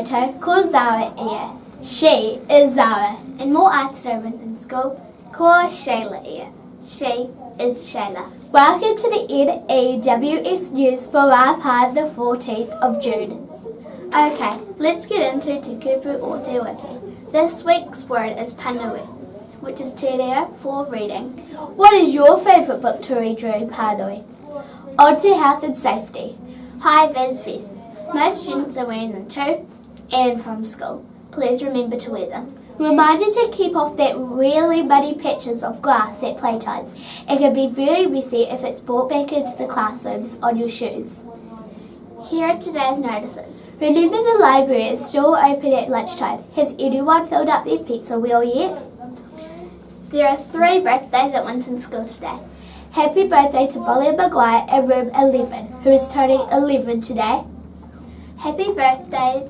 photo ko Zara ia. She is Zara. And more ātaro Winton School, ko Shayla ia. She is Shayla. Welcome to the N.E.W.S news for rapare the 14th of June. Okay, let's get into te kupu o te wiki. This week's word is Panui, which is te reo for reading. What is your favourite book to read during Panui? On to health and safety. Hi VIZ VESTS. Most students are wearing them to and from school. Please remember to wear them. Reminder to keep off that really muddy patches of grass at playtimes. It can be very messy if it's brought back into the classrooms on your shoes. Here are today's notices. Remember the library is still open at lunchtime. Has anyone filled up their pizza wheel yet? There are 3 birthdays at Winton School today. Happy birthday to Molly Maguire in room 11, who is turning 11 today. Happy birthday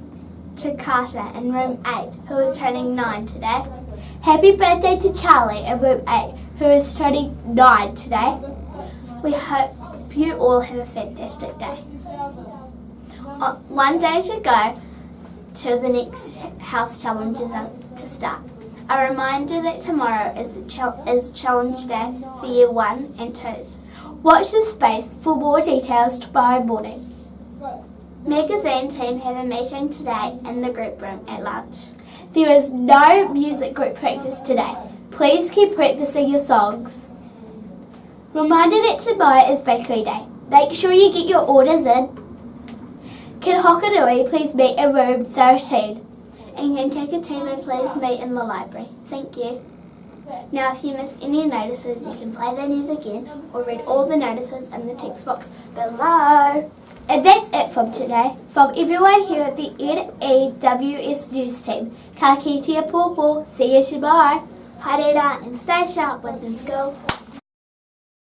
to Karat in room 8, who is turning 9 today. Happy birthday to Charlie in room 8, who is turning 9 today. We hope you all have a fantastic day. One day to go till the next house challenges are to start. A reminder that tomorrow is challenge day for year 1 and 2s. Watch this space for more details tomorrow morning. Magazine team have a meeting today in the group room at lunch. There is no music group practice today. Please keep practicing your songs. Reminder that tomorrow is bakery day. Make sure you get your orders in. Can Hokanui please meet in room 13? And can take a team and please meet in the library. Thank you. Now if you missed any notices, you can play the news again or read all the notices in the text box below. And that's it from today. From everyone here at the N.E.W.S news team, ka kitea pōpō. See you tomorrow. Haere rā and stay sharp, Winton School.